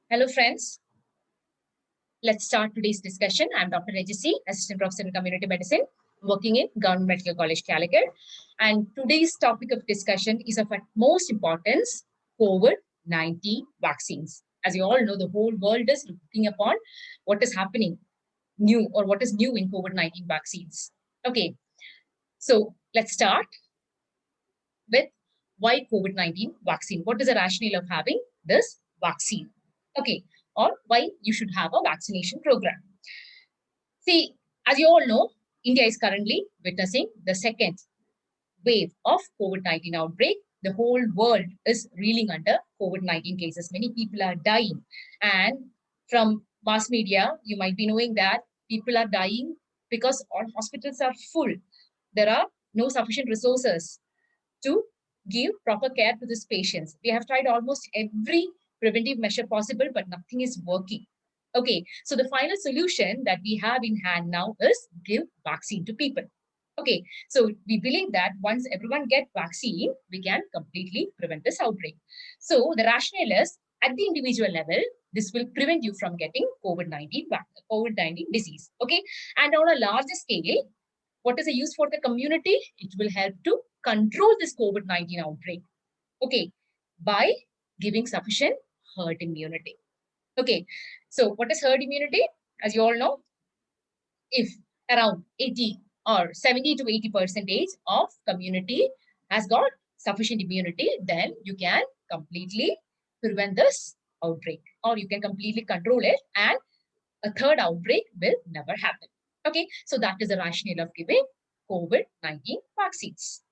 Hello, friends. Let's start today's discussion. I'm Dr. Rajasi, Assistant Professor in Community Medicine, working in Government Medical College, Calicut. And today's topic of discussion is of utmost importance, COVID-19 vaccines. As you all know, the whole world is looking upon what is happening new or what is new in COVID-19 vaccines. Okay, so let's start with why COVID-19 vaccine. What is the rationale of having this vaccine? Okay, or why you should have a vaccination program. See, as you all know, India is currently witnessing the second wave of COVID-19 outbreak. The whole world is reeling under COVID-19 cases. Many people are dying. And from mass media, you might be knowing that people are dying because all hospitals are full. There are no sufficient resources to give proper care to these patients. We have tried almost every preventive measure possible, but nothing is working. Okay, so the final solution that we have in hand now is give vaccine to people. Okay, so we believe that once everyone get vaccine, we can completely prevent this outbreak. So the rationale is at the individual level, this will prevent you from getting COVID-19 disease. Okay, and on a larger scale, what is the use for the community? It will help to control this COVID-19 outbreak. Okay, by giving sufficient herd immunity. Okay, so what is herd immunity? As you all know, if around 80 or 70 to 80 percentage of community has got sufficient immunity, then you can completely prevent this outbreak or you can completely control it and a third outbreak will never happen. Okay, so that is the rationale of giving COVID-19 vaccines.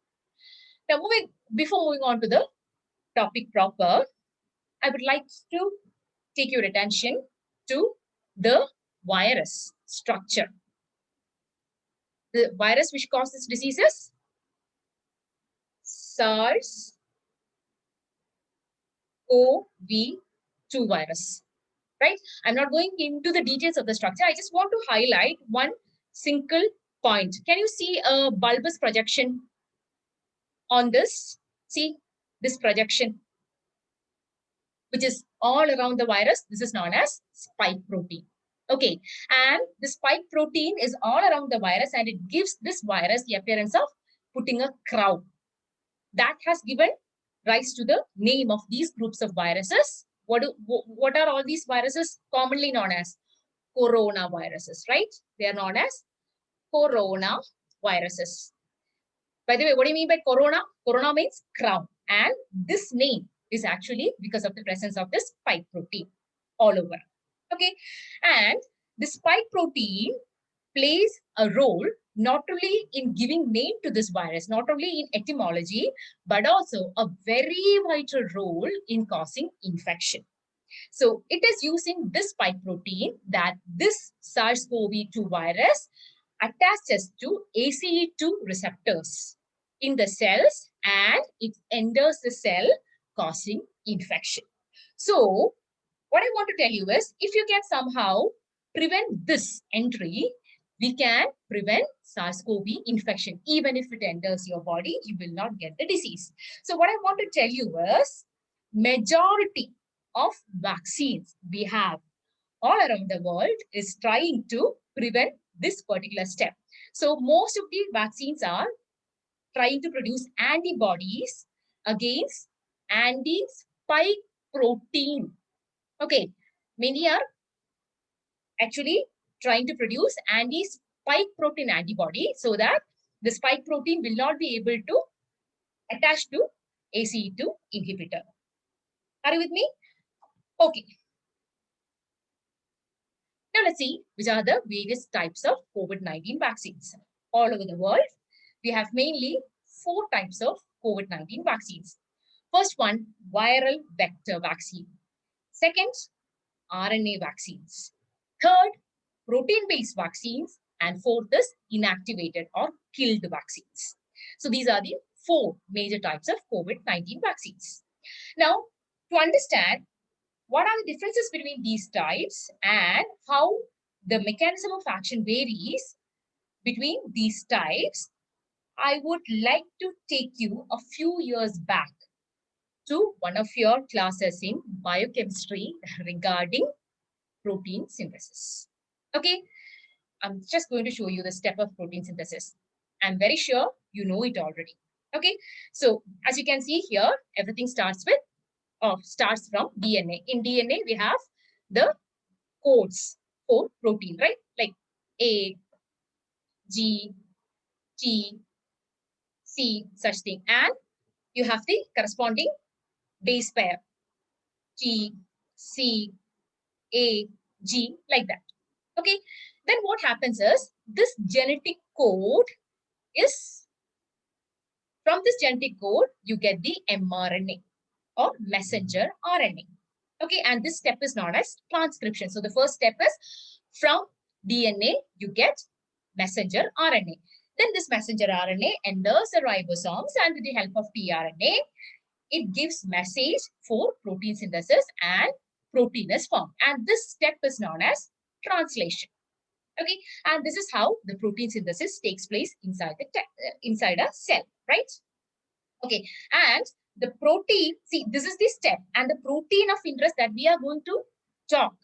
Now, before moving on to the topic proper, I would like to take your attention to the virus structure. The virus which causes diseases, SARS-CoV-2 virus, right? I'm not going into the details of the structure. I just want to highlight one single point. Can you see a bulbous projection on this? See this projection, which is all around the virus. This is known as spike protein. Okay, and the spike protein is all around the virus and it gives this virus the appearance of putting a crown. That has given rise to the name of these groups of viruses. What are all these viruses commonly known as? Coronaviruses, right? They are known as coronaviruses. By the way, what do you mean by corona? Corona means crown. And this name is actually because of the presence of this spike protein all over. Okay. And the spike protein plays a role not only in giving name to this virus, not only in etymology, but also a very vital role in causing infection. So it is using this spike protein that this SARS-CoV-2 virus attaches to ACE2 receptors in the cells and it enters the cell causing infection. So what I want to tell you is if you can somehow prevent this entry, we can prevent SARS-CoV infection. Even if it enters your body, you will not get the disease. So what I want to tell you is majority of vaccines we have all around the world is trying to prevent this particular step. So most of the vaccines are trying to produce antibodies against anti-spike protein. Okay, many are actually trying to produce anti-spike protein antibody so that the spike protein will not be able to attach to ACE2 inhibitor. Are you with me? Okay. Now let's see which are the various types of COVID-19 vaccines. All over the world, we have mainly 4 types of COVID-19 vaccines. First one, viral vector vaccine. Second, RNA vaccines. Third, protein-based vaccines. And fourth is inactivated or killed vaccines. So these are the 4 major types of COVID-19 vaccines. Now, to understand what are the differences between these types and how the mechanism of action varies between these types, I would like to take you a few years back. to one of your classes in biochemistry regarding protein synthesis. Okay, I'm just going to show you the step of protein synthesis. I'm very sure you know it already. Okay, so as you can see here, everything starts from DNA. In DNA, we have the codes for protein, right? Like A, G, T, C, such thing. And you have the corresponding base pair, T, C, A, G, like that. Okay, then what happens is this genetic code is, from this genetic code, you get the mRNA or messenger RNA. Okay, and this step is known as transcription. So the first step is from DNA, you get messenger RNA. Then this messenger RNA enters the ribosomes, and with the help of tRNA, it gives message for protein synthesis and protein is formed. And this step is known as translation. Okay, and this is how the protein synthesis takes place inside a cell, right? Okay, and the protein, see, this is the step, and the protein of interest that we are going to talk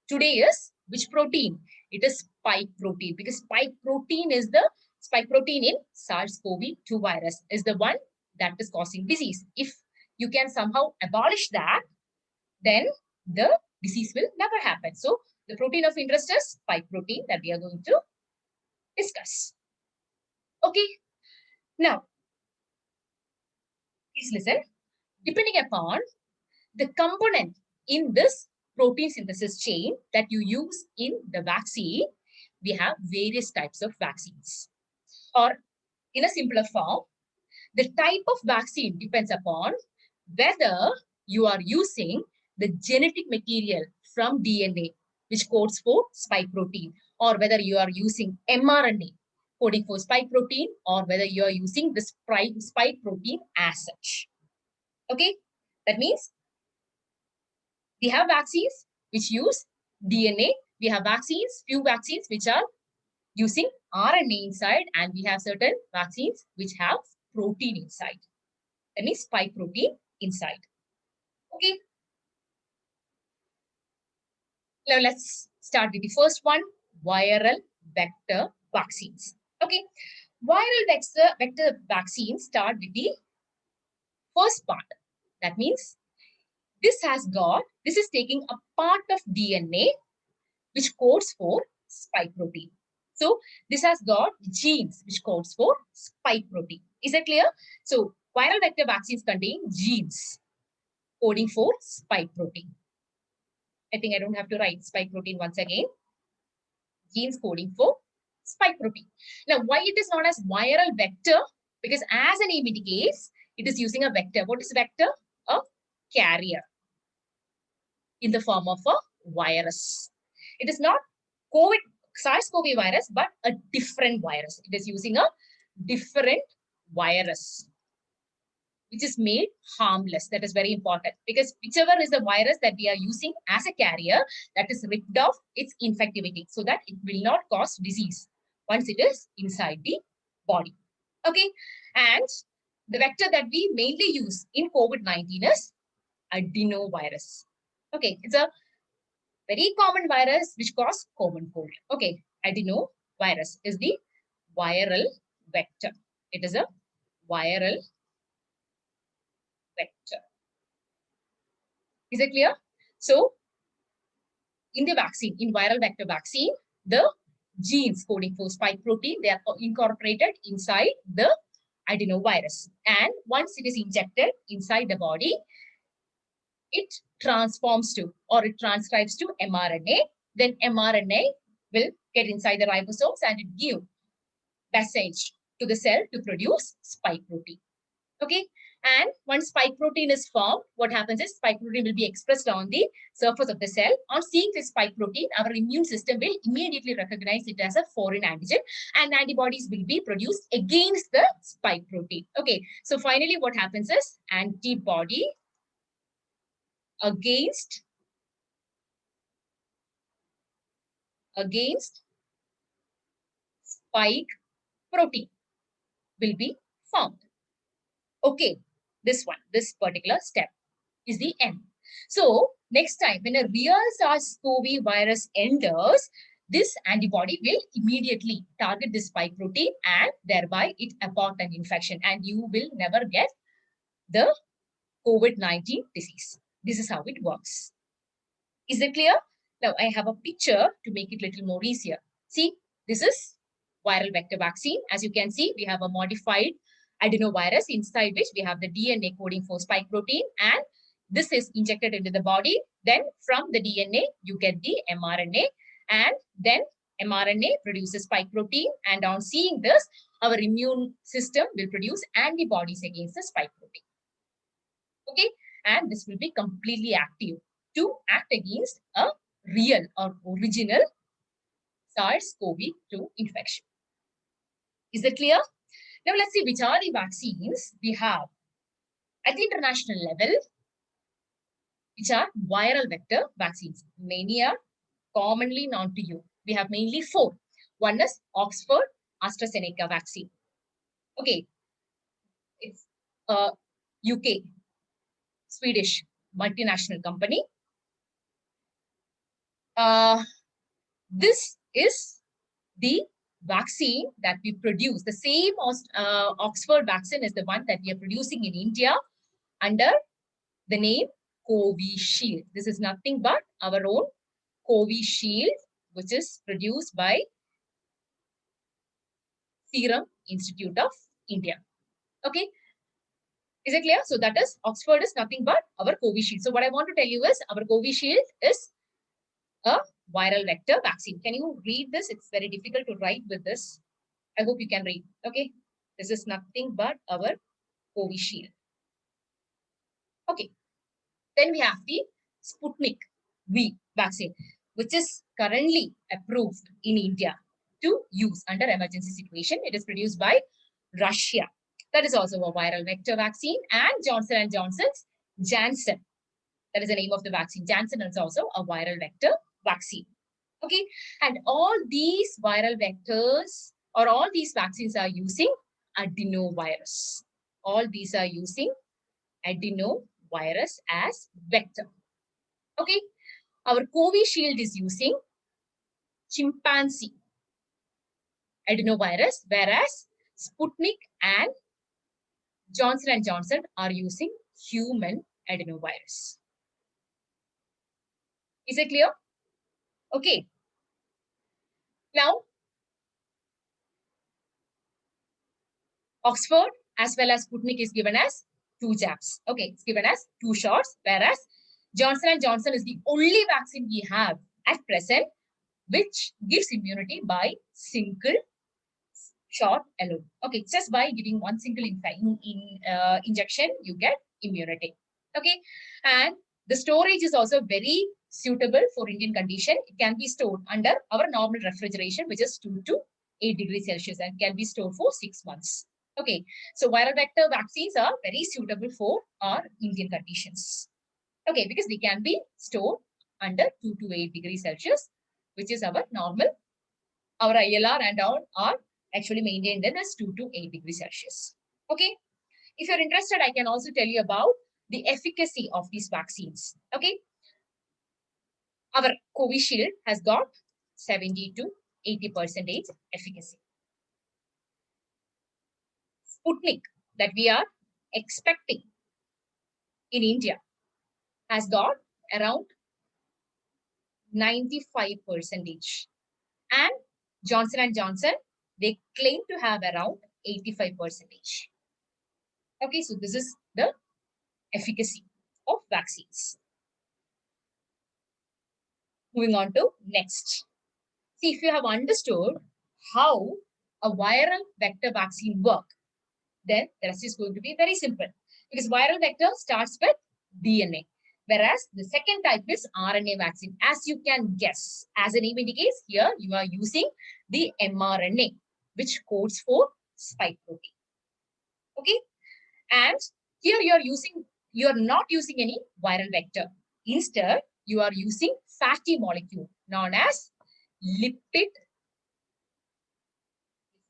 today is which protein? It is spike protein, because spike protein in SARS-CoV-2 virus is the one that is causing disease. If you can somehow abolish that, then the disease will never happen. So the protein of interest is spike protein that we are going to discuss. Okay, now please listen. Depending upon the component in this protein synthesis chain that you use in the vaccine, we have various types of vaccines. Or in a simpler form, the type of vaccine depends upon whether you are using the genetic material from DNA, which codes for spike protein, or whether you are using mRNA coding for spike protein, or whether you are using the spike protein as such. Okay, that means we have vaccines which use DNA. We have few vaccines which are using RNA inside, and we have certain vaccines which have protein inside. That means spike protein inside. Okay. Now let's start with the first one, viral vector vaccines. Okay. Viral vector vaccines start with the first part. That means this is taking a part of DNA which codes for spike protein. So this has got genes which codes for spike protein. Is that clear? So viral vector vaccines contain genes coding for spike protein. I think I don't have to write spike protein once again. Genes coding for spike protein. Now, why it is known as viral vector? Because as the name indicates, it is using a vector. What is vector? A carrier in the form of a virus. It is not SARS-CoV virus, but a different virus. It is using a different virus, which is made harmless. That is very important, because whichever is the virus that we are using as a carrier, that is ripped off its infectivity so that it will not cause disease once it is inside the body. Okay, and the vector that we mainly use in COVID-19 is adenovirus. Okay, it's a very common virus which causes common cold. Okay, adenovirus is the viral vector. It is a viral vector. Is it clear? So, in the vaccine, in viral vector vaccine, the genes coding for spike protein, they are incorporated inside the adenovirus. And once it is injected inside the body, it transforms to, or it transcribes to mRNA. Then mRNA will get inside the ribosomes and it give message to the cell to produce spike protein. Okay, and once spike protein is formed, what happens is spike protein will be expressed on the surface of the cell. On seeing this spike protein, our immune system will immediately recognize it as a foreign antigen, and antibodies will be produced against the spike protein. Okay, so finally what happens is antibody against spike protein will be formed. Okay, This one, this particular step is the M. So next time when a real SARS-CoV virus enters, this antibody will immediately target this spike protein and thereby it abort an infection and you will never get the COVID-19 disease. This is how it works. Is it clear? Now I have a picture to make it a little more easier. See, this is viral vector vaccine. As you can see, we have a modified adenovirus inside which we have the DNA coding for spike protein, and this is injected into the body. Then from the DNA, you get the mRNA, and then mRNA produces spike protein. And on seeing this, our immune system will produce antibodies against the spike protein. Okay, and this will be completely active to act against a real or original SARS-CoV-2 infection. Is that clear? Now let's see which are the vaccines we have at the international level, which are viral vector vaccines. Many are commonly known to you. We have mainly 4. One is Oxford AstraZeneca vaccine. Okay, it's a UK, Swedish multinational company. This is the vaccine that we produce. The same Oxford vaccine is the one that we are producing in India under the name Covishield. This is nothing but our own Covishield, which is produced by Serum Institute of India. Okay. Is it clear? So that is Oxford is nothing but our Covishield. So what I want to tell you is our Covishield is a viral vector vaccine. Can you read this? It's very difficult to write with this. I hope you can read. Okay. This is nothing but our Covishield. Okay. Then we have the Sputnik V vaccine, which is currently approved in India to use under emergency situation. It is produced by Russia. That is also a viral vector vaccine. And Johnson & Johnson's Janssen. That is the name of the vaccine. Janssen is also a viral vector vaccine. Okay. And all these viral vectors or all these vaccines are using adenovirus. All these are using adenovirus as vector. Okay. Our Covishield is using chimpanzee adenovirus, whereas Sputnik and Johnson & Johnson are using human adenovirus. Is it clear? Okay. Now, Oxford as well as Sputnik is given as 2 jabs. Okay, it's given as 2 shots, whereas Johnson & Johnson is the only vaccine we have at present which gives immunity by single shot alone. Okay, just by giving one single injection, you get immunity. Okay, and the storage is also very suitable for Indian condition. It can be stored under our normal refrigeration, which is 2 to 8 degrees Celsius, and can be stored for 6 months. Okay, so viral vector vaccines are very suitable for our Indian conditions. Okay, because they can be stored under 2 to 8 degrees Celsius, which is our normal. Our ILR and all are actually maintained in as 2 to 8 degrees Celsius. Okay, if you're interested, I can also tell you about the efficacy of these vaccines. Okay, our Covishield has got 70 to 80% efficacy. Sputnik that we are expecting in India has got around 95%. And Johnson & Johnson, they claim to have around 85%. Okay, so this is the efficacy of vaccines. Moving on to next. See, if you have understood how a viral vector vaccine works, then the rest is going to be very simple. Because viral vector starts with DNA, whereas the second type is RNA vaccine. As you can guess, as the name indicates, here you are using the mRNA, which codes for spike protein. Okay, and here you are not using any viral vector. Instead, you are using fatty molecule known as lipid.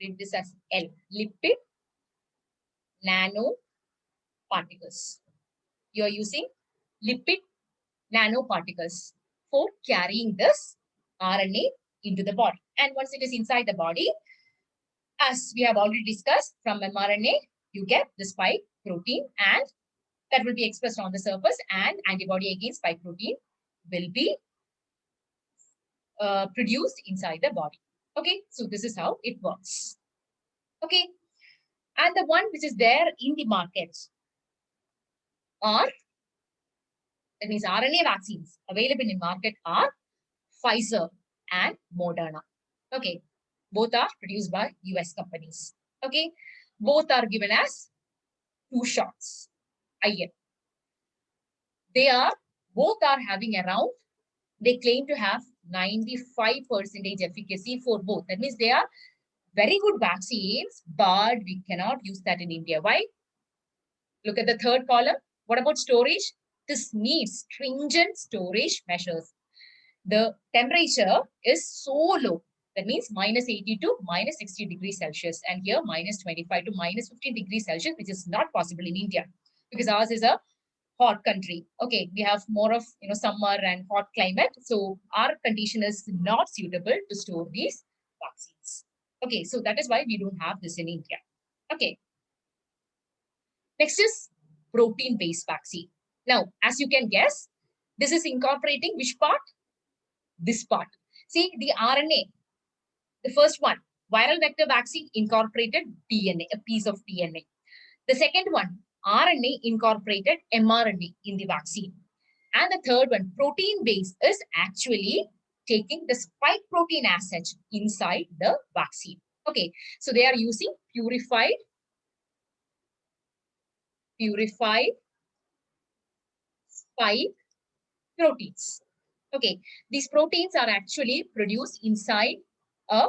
Read this as L, lipid nanoparticle. particles. You are using lipid nanoparticles for carrying this RNA into the body. And once it is inside the body, as we have already discussed, from mRNA, you get the spike protein, and that will be expressed on the surface, and antibody against spike protein will be produced inside the body. Okay, so this is how it works. Okay, and the one which is there in the market are, that means RNA vaccines available in market are Pfizer and Moderna. Okay, both are produced by US companies. Okay, both are given as 2 shots. Both are having around, they claim to have 95% efficacy for both. That means they are very good vaccines, but we cannot use that in India. Why? Look at the third column. What about storage? This needs stringent storage measures. The temperature is so low. That means minus 80 to minus 60 degrees Celsius. And here minus 25 to minus 15 degrees Celsius, which is not possible in India because ours is a hot country. Okay, we have more of summer and hot climate. So our condition is not suitable to store these vaccines. Okay, so that is why we don't have this in India. Okay. Next is protein-based vaccine. Now, as you can guess, this is incorporating which part? This part. See, the RNA, the first one, viral vector vaccine incorporated DNA, a piece of DNA. The second one, RNA incorporated mRNA in the vaccine. And the third one, protein-based, is actually taking the spike protein as such inside the vaccine. Okay, so they are using purified spike proteins. Okay, these proteins are actually produced inside a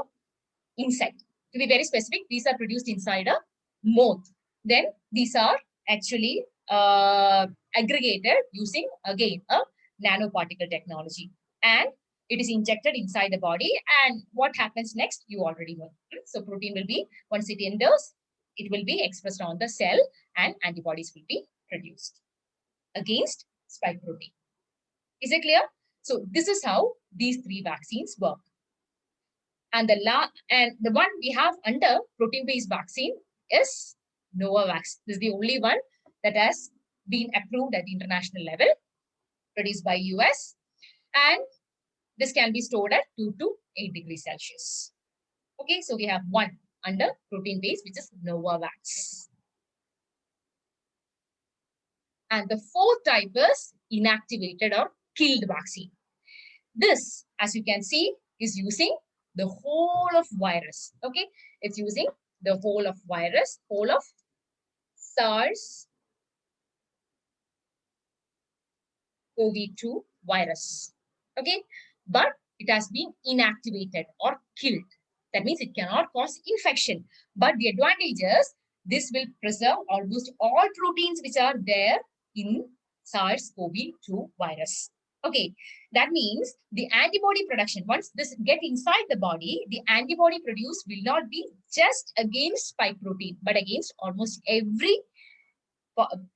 insect. To be very specific, these are produced inside a moth. Then these are actually aggregated using, again, a nanoparticle technology. And it is injected inside the body. And what happens next, you already know. So protein will be, once it enters, it will be expressed on the cell and antibodies will be produced against spike protein. Is it clear? So this is how these 3 vaccines work. And the one we have under protein-based vaccine is Novavax. This is the only one that has been approved at the international level, produced by US. And this can be stored at 2 to 8 degrees Celsius. Okay, so we have one under protein-based, which is Novavax. And the 4th type is inactivated or killed vaccine. This, as you can see, is using the whole of virus. Okay, it's using the whole of virus, whole of SARS-CoV-2 virus. Okay, but it has been inactivated or killed. That means it cannot cause infection. But the advantage is this will preserve almost all proteins which are there in SARS-CoV-2 virus. Okay, that means the antibody production, once this get inside the body, the antibody produced will not be just against spike protein, but against almost every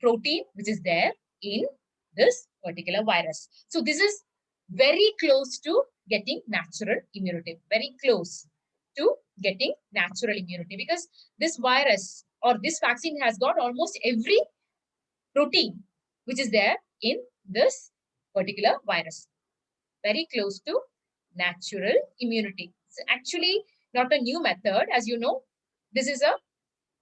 protein which is there in this particular virus. So this is very close to getting natural immunity, very close to getting natural immunity, because this virus or this vaccine has got almost every protein which is there in this particular virus. Very close to natural immunity. It's actually not a new method. As you know, this is a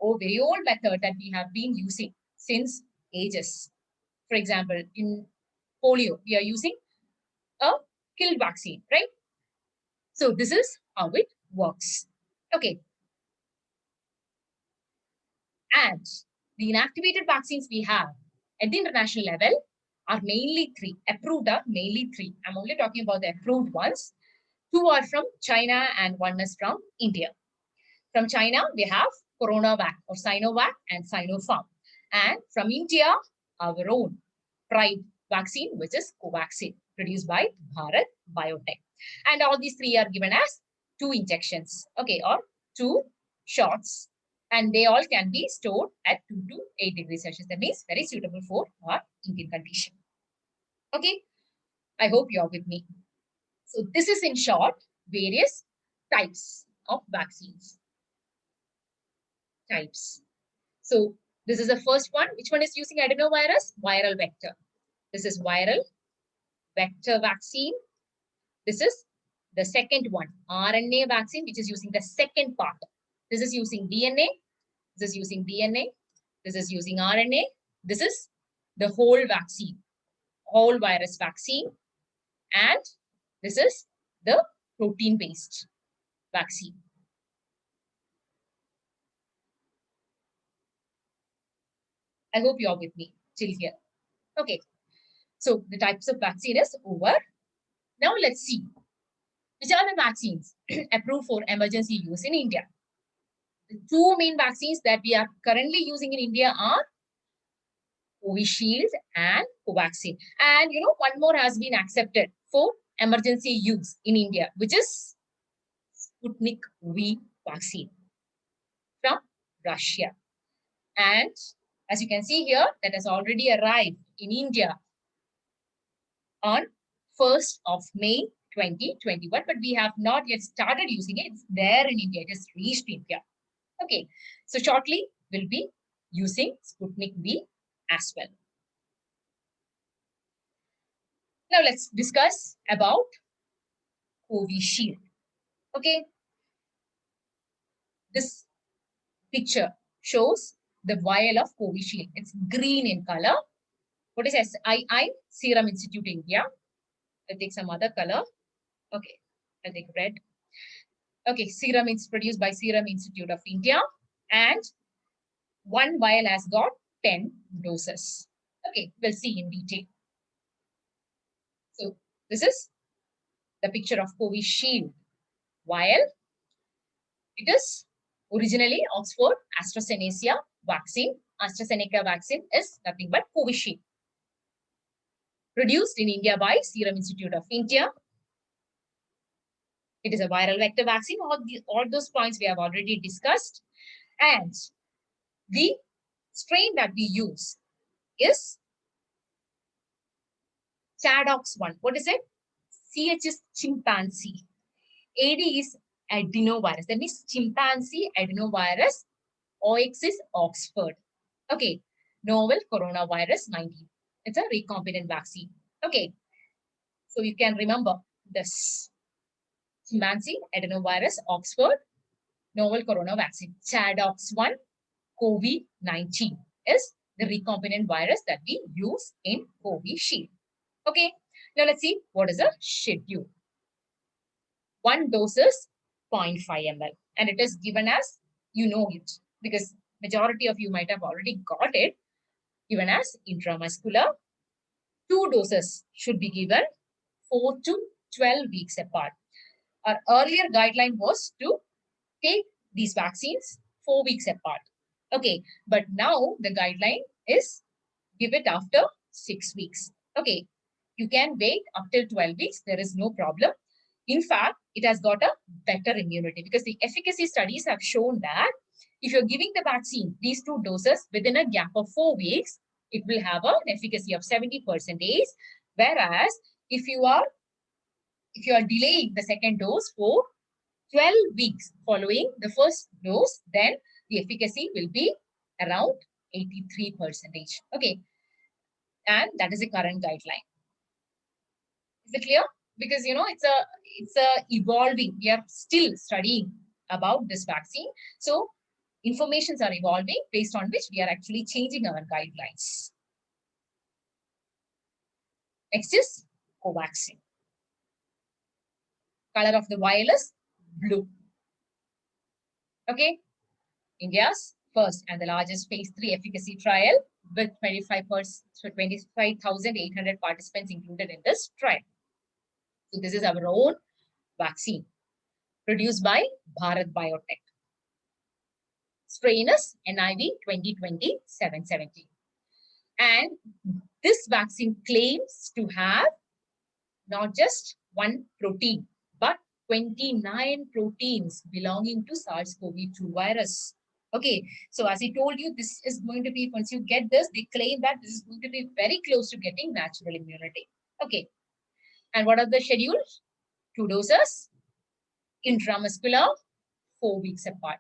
very old method that we have been using since ages. For example, in polio, we are using a killed vaccine, right? So this is how it works. Okay. And the inactivated vaccines we have at the international level are mainly 3. Approved are mainly 3. I'm only talking about the approved ones. 2 are from China and 1 is from India. From China, we have CoronaVac or Sinovac and Sinopharm. And from India, our own pride vaccine, which is Covaxin, produced by Bharat Biotech. And all these 3 are given as 2 injections, okay, or 2 shots And they all can be stored at 2 to 8 degrees Celsius. That means very suitable for our Indian condition. Okay, I hope you're with me. So this is in short, various types of vaccines. Types. So this is the first one. Which one is using adenovirus? Viral vector. This is viral vector vaccine. This is the second one, RNA vaccine, which is using the second part. This is using DNA. This is using DNA. This is using RNA. This is the whole vaccine, whole virus vaccine. And this is the protein-based vaccine. I hope you're with me till here. Okay. So the types of vaccine is over. Now let's see which are the vaccines approved for emergency use in India. The two main vaccines that we are currently using in India are Covishield and Covaxin. And one more has been accepted for emergency use in India, which is Sputnik V vaccine from Russia. And as you can see here, that has already arrived in India on 1st of May 2021, but we have not yet started using it. It's there in India. It has reached India. Okay, so shortly we'll be using Sputnik V as well. Now let's discuss about Covishield. Okay, this picture shows the vial of Covishield. It's green in color. What is SII? Serum Institute India. I'll take some other color. Okay, I'll take red. Okay, serum is produced by Serum Institute of India, and one vial has got 10 doses. Okay, we'll see in detail. So this is the picture of Covishield vial. It is originally Oxford AstraZeneca vaccine. AstraZeneca vaccine is nothing but Covishield. Produced in India by Serum Institute of India. It is a viral vector vaccine. All those points we have already discussed. And the strain that we use is ChAdOx1. What is it? CH is chimpanzee. AD is adenovirus. That means chimpanzee adenovirus. OX is Oxford. Okay. Novel coronavirus 19. It's a recombinant vaccine. Okay. So you can remember this. Chimpanzee adenovirus, Oxford, novel corona vaccine. ChAdOx1, COVID-19 is the recombinant virus that we use in Covishield. Okay, now let's see what is the schedule. One dose is 0.5 ml, and it is given as, it, because majority of you might have already got it, given as intramuscular. 2 doses should be given 4 to 12 weeks apart. Our earlier guideline was to take these vaccines 4 weeks apart. Okay, but now the guideline is give it after 6 weeks. Okay, you can wait up till 12 weeks. There is no problem. In fact, it has got a better immunity because the efficacy studies have shown that if you're giving the vaccine, these 2 doses within a gap of 4 weeks, it will have an efficacy of 70%. Whereas if you are delaying the second dose for 12 weeks following the first dose, then the efficacy will be around 83%. Okay, and that is the current guideline. Is it clear? Because it's a evolving. We are still studying about this vaccine, so informations are evolving based on which we are actually changing our guidelines. Next is Covaxin. Color of the vial is blue. Okay, India's first and the largest phase 3 efficacy trial with 25,800 participants included in this trial. So this is our own vaccine produced by Bharat Biotech. Strain is NIV 2020-770. And this vaccine claims to have not just one protein, but 29 proteins belonging to SARS-CoV-2 virus. Okay, so as I told you, this is going to be, once you get this, they claim that this is going to be very close to getting natural immunity. Okay, and what are the schedules? 2 doses, intramuscular, 4 weeks apart.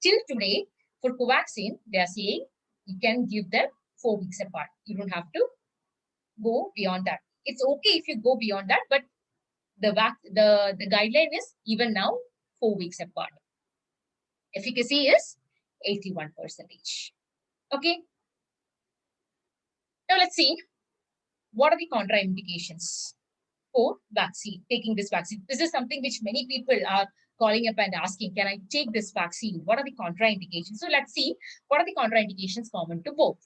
Till today, for Covaxin, they are saying you can give them 4 weeks apart. You don't have to go beyond that. It's okay if you go beyond that, but the guideline is even now 4 weeks apart. Efficacy is 81%. Okay. Now let's see what are the contraindications for vaccine, taking this vaccine. This is something which many people are calling up and asking, can I take this vaccine? What are the contraindications? So let's see what are the contraindications common to both.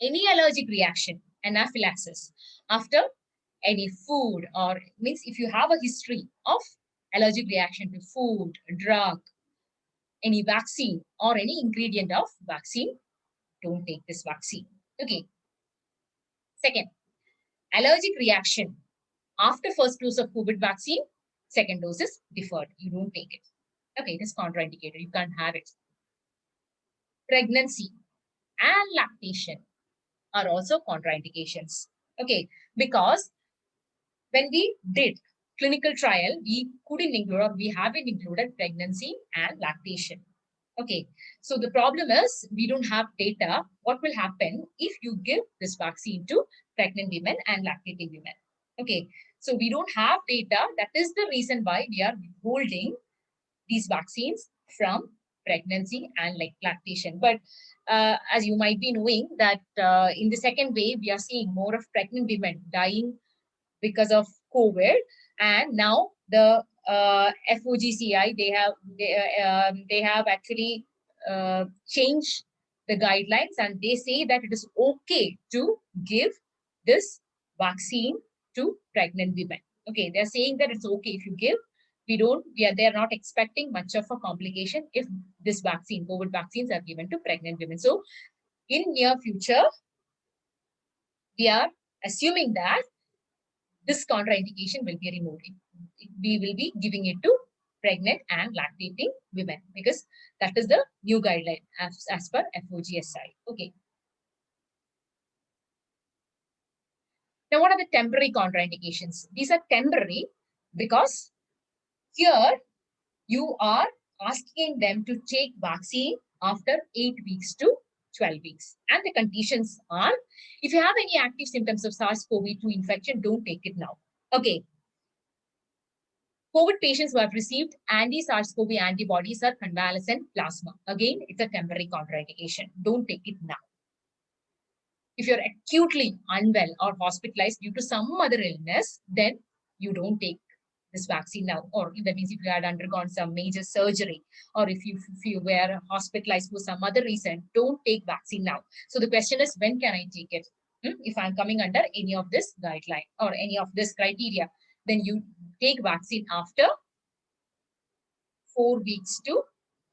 Any allergic reaction, anaphylaxis, after any food, or means if you have a history of allergic reaction to food, drug, any vaccine or any ingredient of vaccine, don't take this vaccine. Okay. Second, allergic reaction after first dose of COVID vaccine, second dose is deferred. You don't take it. Okay, it is contraindicated. You can't have it. Pregnancy and lactation are also contraindications. Okay, because when we did clinical trial, we couldn't include or we haven't included pregnancy and lactation. Okay, so the problem is we don't have data. What will happen if you give this vaccine to pregnant women and lactating women? Okay, so we don't have data. That is the reason why we are withholding these vaccines from pregnancy and lactation. But as you might be knowing that in the second wave, we are seeing more of pregnant women dying because of COVID, and now the FOGCI they have actually changed the guidelines, and they say that it is okay to give this vaccine to pregnant women. Okay, they're saying that it's okay if you give. They're not expecting much of a complication if this vaccine, COVID vaccines, are given to pregnant women. So in near future, we are assuming that this contraindication will be removed. We will be giving it to pregnant and lactating women because that is the new guideline as per FOGSI. Okay. Now, what are the temporary contraindications? These are temporary because here you are asking them to take vaccine after 8 weeks to 12 weeks. And the conditions are, if you have any active symptoms of SARS-CoV-2 infection, don't take it now. Okay. COVID patients who have received anti-SARS-CoV antibodies or convalescent plasma. Again, it's a temporary contraindication. Don't take it now. If you're acutely unwell or hospitalized due to some other illness, then you don't take this vaccine now. Or that means if you had undergone some major surgery, or if you were hospitalized for some other reason, don't take vaccine now. So the question is, when can I take it? If I'm coming under any of this guideline or any of this criteria, then you take vaccine after 4 weeks to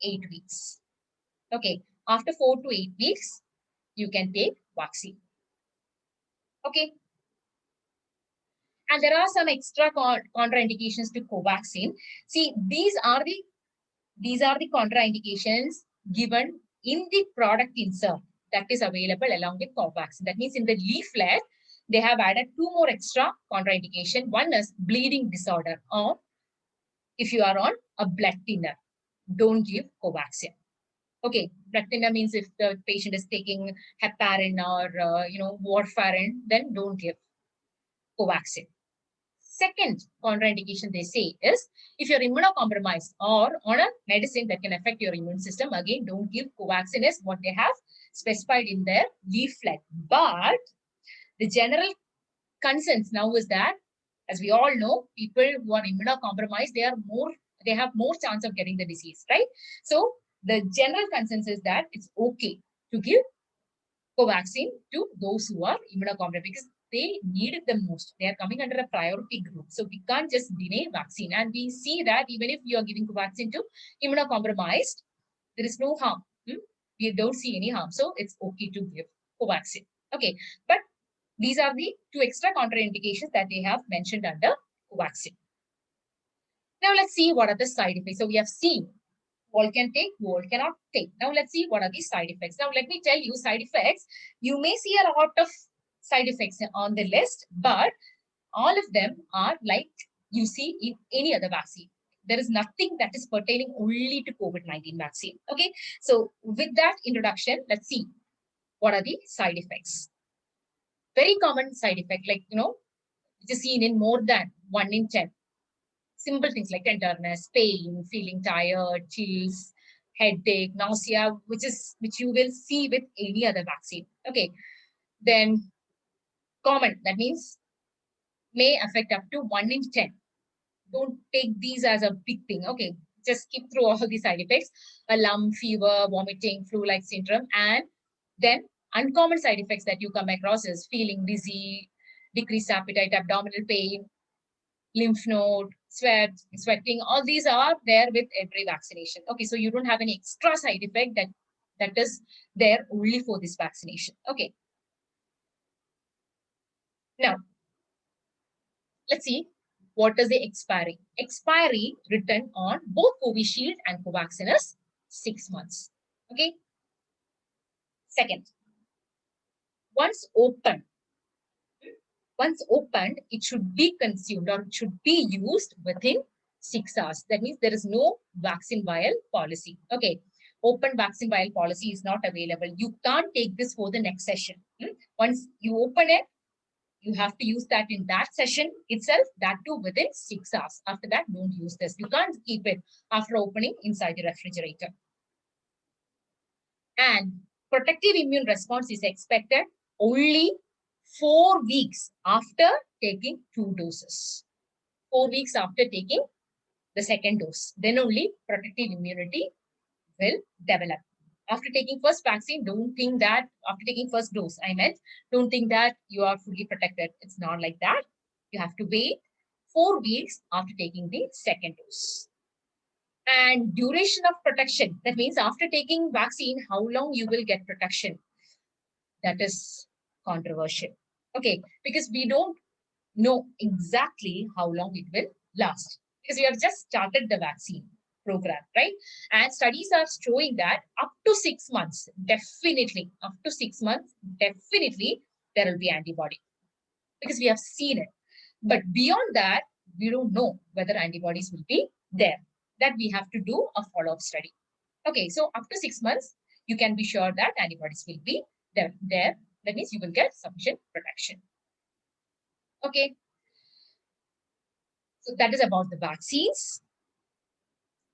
8 weeks. Okay, after 4 to 8 weeks, you can take vaccine. Okay. And there are some extra contraindications to Covaxin. See, these are the contraindications given in the product insert that is available along with Covaxin. That means in the leaflet, they have added 2 more extra contraindication. One is bleeding disorder, or if you are on a blood thinner, don't give Covaxin. Okay, blood thinner means if the patient is taking heparin or warfarin, then don't give Covaxin. Second contraindication they say is if you're immunocompromised or on a medicine that can affect your immune system, again, don't give Covaxin is what they have specified in their leaflet. But the general consensus now is that, as we all know, people who are immunocompromised, they have more chance of getting the disease, right? So the general consensus is that it's okay to give Covaxin to those who are immunocompromised because they need it the most. They are coming under a priority group. So we can't just deny vaccine. And we see that even if you are giving vaccine to immunocompromised, there is no harm. We don't see any harm. So it's okay to give Covaxin. Okay. But these are the 2 extra contraindications that they have mentioned under Covaxin. Now let's see what are the side effects. So we have seen All can take, who all cannot take. Now let's see what are the side effects. Now let me tell you side effects. You may see a lot of side effects on the list, but all of them are like you see in any other vaccine. There is nothing that is pertaining only to COVID-19 vaccine. Okay, so with that introduction, let's see what are the side effects. Very common side effect, like, which is seen in more than 1 in 10. Simple things like tenderness, pain, feeling tired, chills, headache, nausea, which you will see with any other vaccine. Okay, then common, that means may affect up to 1 in 10. Don't take these as a big thing. Okay, just skip through all the side effects: a lump, fever, vomiting, flu-like syndrome, and then uncommon side effects that you come across is feeling dizzy, decreased appetite, abdominal pain, lymph node, sweating. All these are there with every vaccination. Okay, so you don't have any extra side effect that is there only for this vaccination. Okay. Now, let's see what is the expiry. Expiry written on both Covishield and Covaxin is 6 months. Okay. Second, once opened, it should be consumed or it should be used within 6 hours. That means there is no vaccine vial policy. Okay. Open vaccine vial policy is not available. You can't take this for the next session. Once you open it, you have to use that in that session itself, that too within 6 hours. After that, don't use this. You can't keep it after opening inside the refrigerator. And protective immune response is expected only 4 weeks after taking 2 doses. 4 weeks after taking the second dose. Then only protective immunity will develop. After taking first vaccine, don't think that after taking first dose, don't think that you are fully protected. It's not like that. You have to wait 4 weeks after taking the second dose. And duration of protection, that means after taking vaccine, how long you will get protection? That is controversial. Okay, because we don't know exactly how long it will last, because we have just started the vaccine program, right? And studies are showing that up to 6 months, definitely, there will be antibody, because we have seen it. But beyond that, we don't know whether antibodies will be there. That we have to do a follow-up study. Okay, so up to 6 months, you can be sure that antibodies will be there. That means you will get sufficient protection. Okay. So that is about the vaccines.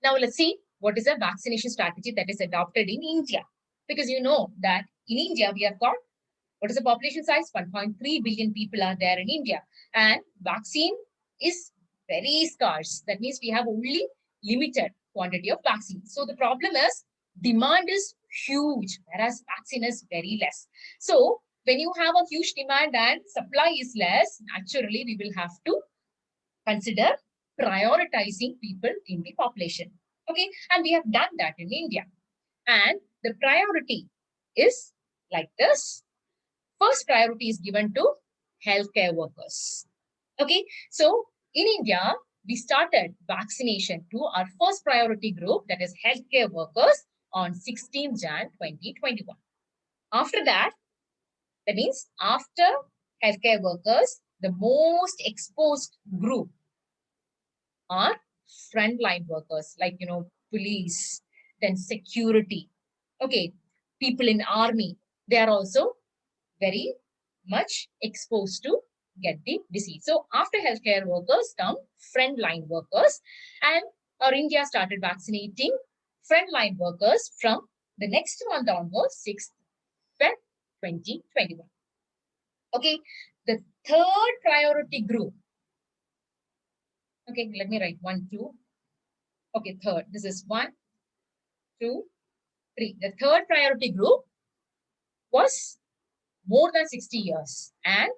Now let's see what is a vaccination strategy that is adopted in India. Because you know that in India, we have got, what is the population size? 1.3 billion people are there in India. And vaccine is very scarce. That means we have only limited quantity of vaccine. So the problem is demand is huge, whereas vaccine is very less. So when you have a huge demand and supply is less, naturally we will have to consider prioritizing people in the population. Okay, and we have done that in India. And the priority is like this. First priority is given to healthcare workers. Okay, so in India, we started vaccination to our first priority group, that is healthcare workers, on 16 Jan 2021. After that means after healthcare workers, the most exposed group are frontline workers, like, police, then security. Okay, people in army, they are also very much exposed to get the disease. So after healthcare workers come frontline workers, and our India started vaccinating frontline workers from the next month onwards, 6th Feb 2021. Okay, the third priority group. Okay, let me write 1, 2. Okay, third. This is 1, 2, 3. The third priority group was more than 60 years and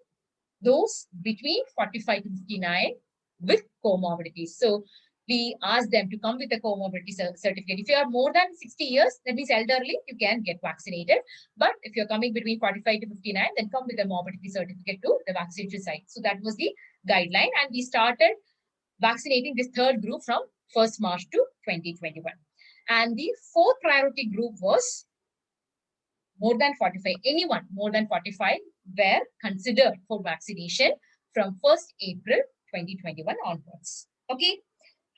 those between 45 to 59 with comorbidities. So we asked them to come with a comorbidity certificate. If you are more than 60 years, that means elderly, you can get vaccinated. But if you're coming between 45 to 59, then come with a morbidity certificate to the vaccination site. So that was the guideline. And we started vaccinating this third group from 1st March to 2021. And the fourth priority group was more than 45. Anyone more than 45 were considered for vaccination from 1st April 2021 onwards. Okay.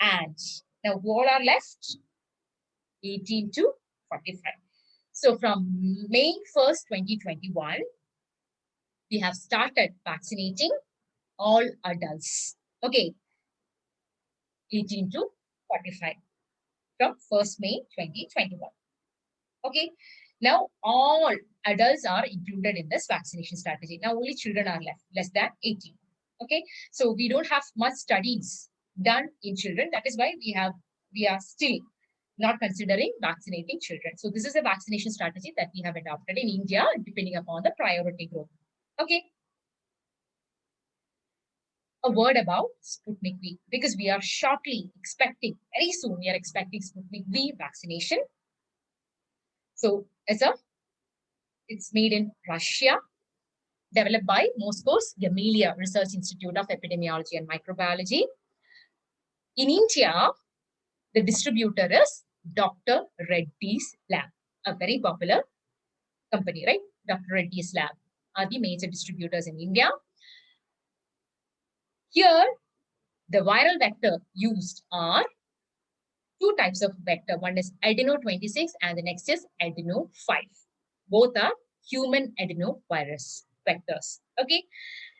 And now who all are left? 18 to 45. So from May 1st, 2021, we have started vaccinating all adults. Okay. 18 to 45 from 1st May 2021. Okay. Now all adults are included in this vaccination strategy. Now only children are left, less than 18. Okay. So we don't have much studies done in children. That is why we are still not considering vaccinating children. So this is a vaccination strategy that we have adopted in India, depending upon the priority group. Okay. A word about Sputnik V, because we are shortly expecting, very soon, we are expecting Sputnik V vaccination. So it's made in Russia, developed by Moscow's Gamaleya Research Institute of Epidemiology and Microbiology. In India, the distributor is Dr. Reddy's Lab, a very popular company, right? Dr. Reddy's Lab are the major distributors in India. Here, the viral vector used are two types of vector. One is adeno26 and the next is adeno5. Both are human adenovirus vectors. Okay.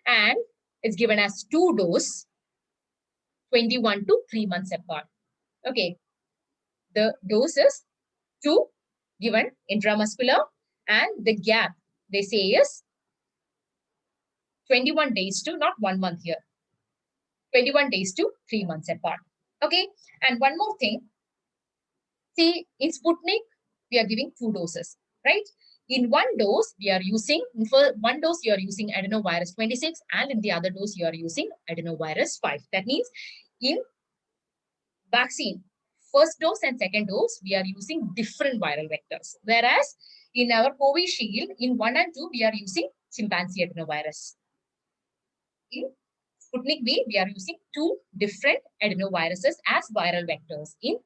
And it's given as 2 doses, 21 to 3 months apart. Okay. The doses 2 given intramuscular, and the gap they say is 21 days to, not 1 month here, 21 days to 3 months apart. Okay. And one more thing. See, in Sputnik, we are giving 2 doses, right? In one dose, we are using, for one dose, you are using adenovirus 26, and in the other dose, you are using adenovirus 5. That means in vaccine, first dose and second dose, we are using different viral vectors. Whereas in our Covishield, in 1 and 2, we are using chimpanzee adenovirus. In Sputnik V, we are using 2 different adenoviruses as viral vectors in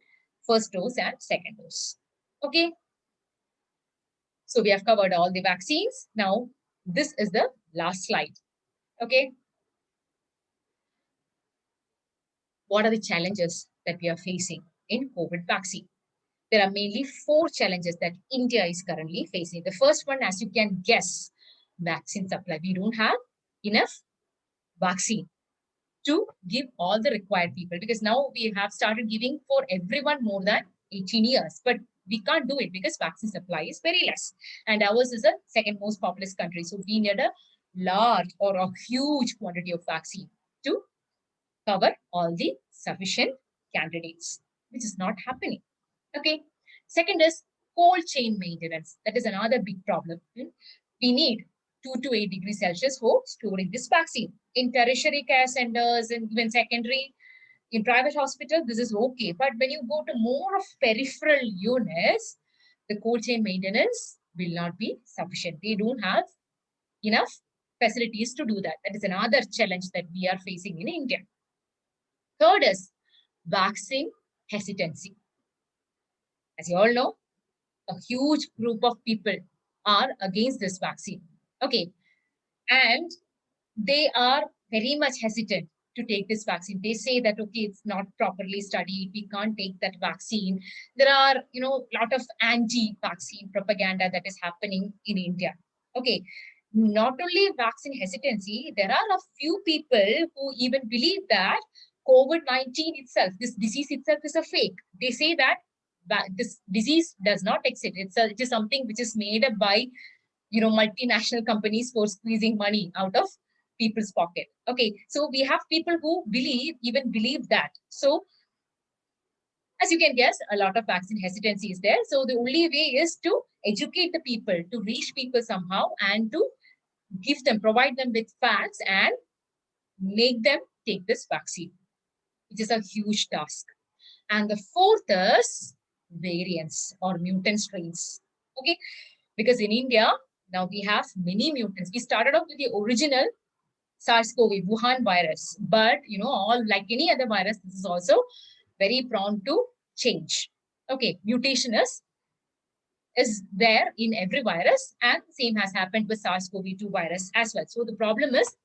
first dose and second dose. Okay. So we have covered all the vaccines. Now, this is the last slide. Okay. What are the challenges that we are facing in COVID vaccine? There are mainly 4 challenges that India is currently facing. The first one, as you can guess, vaccine supply. We don't have enough vaccine to give all the required people, because now we have started giving for everyone more than 18 years, but we can't do it because vaccine supply is very less, and ours is the second most populous country. So we need a large or a huge quantity of vaccine to cover all the sufficient candidates, which is not happening. Okay. Second is cold chain maintenance. That is another big problem. We need 2 to 8 degrees Celsius for storing this vaccine. In tertiary care centers and even secondary, in private hospital, this is okay. But when you go to more of peripheral units, the cold chain maintenance will not be sufficient. They don't have enough facilities to do that. That is another challenge that we are facing in India. Third is vaccine hesitancy. As you all know, a huge group of people are against this vaccine. Okay. And they are very much hesitant to take this vaccine. They say that, okay, it's not properly studied. We can't take that vaccine. There are, a lot of anti-vaccine propaganda that is happening in India. Okay. Not only vaccine hesitancy, there are a few people who even believe that COVID-19 itself, this disease itself is a fake. They say that this disease does not exist. It is something which is made up by, multinational companies for squeezing money out of people's pocket. Okay, so we have people who even believe that. So as you can guess, a lot of vaccine hesitancy is there. So the only way is to educate the people, to reach people somehow, and to provide them with facts and make them take this vaccine, which is a huge task. And the fourth is variants or mutant strains. Okay, because in India, now we have many mutants. We started off with the original SARS-CoV, Wuhan virus, but all like any other virus, this is also very prone to change. Okay, mutation is there in every virus, and same has happened with SARS-CoV-2 virus as well. So the problem is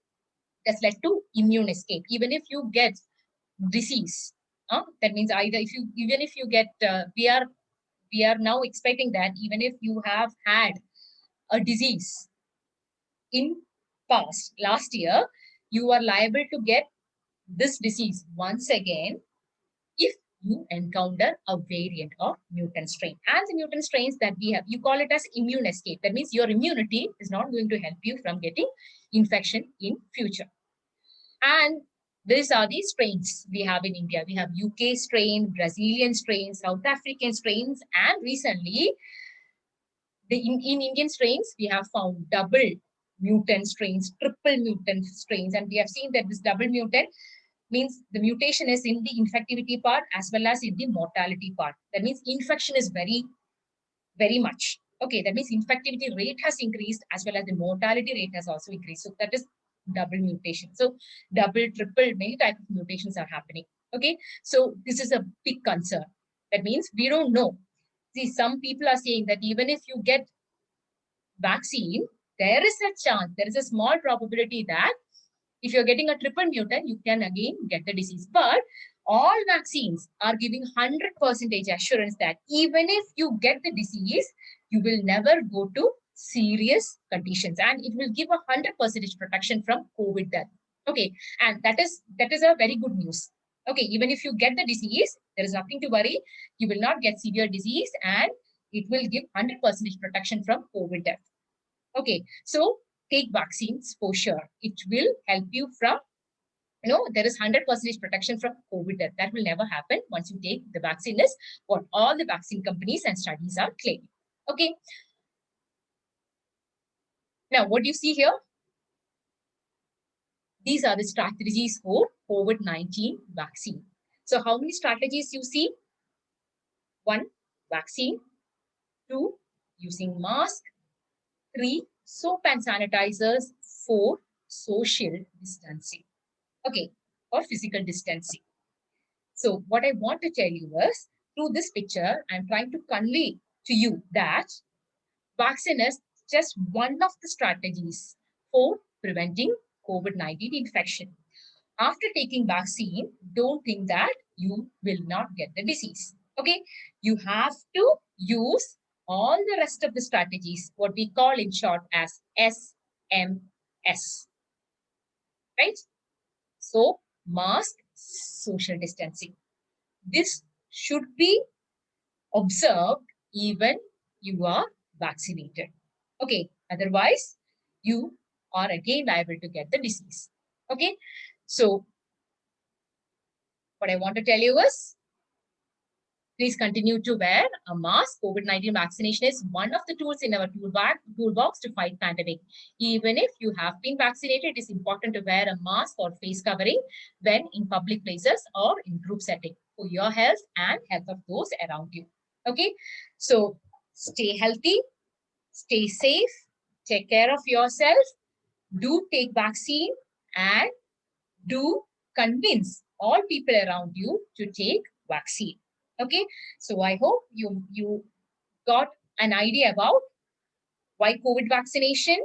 that's led to immune escape. Even if you get disease, that means either if you even if you get we are now expecting that even if you have had a disease in past last year, you are liable to get this disease once again if you encounter a variant of mutant strain. And the mutant strains that we have, you call it as immune escape. That means your immunity is not going to help you from getting infection in future. And these are the strains we have in India. We have UK strain, Brazilian strain, South African strains, and recently in Indian strains, we have found double mutant strains, triple mutant strains, and we have seen that this double mutant means the mutation is in the infectivity part as well as in the mortality part. That means infection is very, very much. Okay, that means infectivity rate has increased as well as the mortality rate has also increased. So that is double mutation. So double, triple, many types of mutations are happening. Okay, so this is a big concern. That means we don't know. See, some people are saying that even if you get vaccine, there is a chance, there is a small probability that if you're getting a triple mutant, you can again get the disease. But all vaccines are giving 100% assurance that even if you get the disease, you will never go to serious conditions, and it will give a 100% protection from COVID death. Okay, and that is a very good news. Okay, even if you get the disease, there is nothing to worry. You will not get severe disease, and it will give 100% protection from COVID death. Okay, so take vaccines for sure. It will help you from, there is 100% protection from COVID death. That will never happen once you take the vaccine is what all the vaccine companies and studies are claiming. Okay. Now, what do you see here? These are the strategies for COVID-19 vaccine. So how many strategies you see? 1, vaccine. 2, using mask. 3, soap and sanitizers. 4, social distancing. Okay, or physical distancing. So what I want to tell you is, through this picture, I'm trying to convey to you that vaccine is just one of the strategies for preventing COVID-19 infection. After taking vaccine, don't think that you will not get the disease. Okay, you have to use all the rest of the strategies, what we call in short as SMS, right? So mask, social distancing. This should be observed even you are vaccinated. Okay, otherwise you are again liable to get the disease. Okay, so what I want to tell you is, please continue to wear a mask. COVID-19 vaccination is one of the tools in our toolbox to fight pandemic. Even if you have been vaccinated, it is important to wear a mask or face covering when in public places or in group setting for your health and health of those around you. Okay, so stay healthy, stay safe, take care of yourself, do take vaccine, and do convince all people around you to take vaccine. Okay, so I hope you got an idea about why COVID vaccination,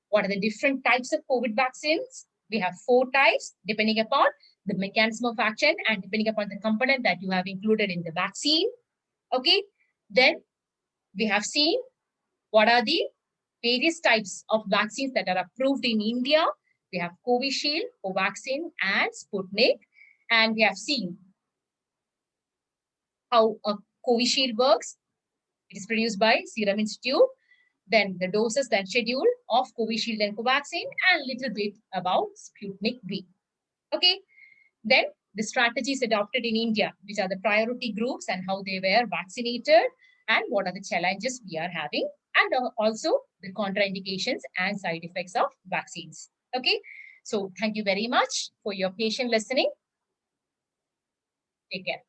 what are the different types of COVID vaccines. We have 4 types depending upon the mechanism of action and depending upon the component that you have included in the vaccine. Okay, then we have seen what are the various types of vaccines that are approved in India. We have Covishield, Covaxin, and Sputnik. And we have seen how a Covishield works. It is produced by Serum Institute. Then the doses and schedule of Covishield and Covaxin, and little bit about Sputnik V. Okay. Then the strategies adopted in India, which are the priority groups and how they were vaccinated, and what are the challenges we are having, and also the contraindications and side effects of vaccines. Okay. So thank you very much for your patient listening. Take care.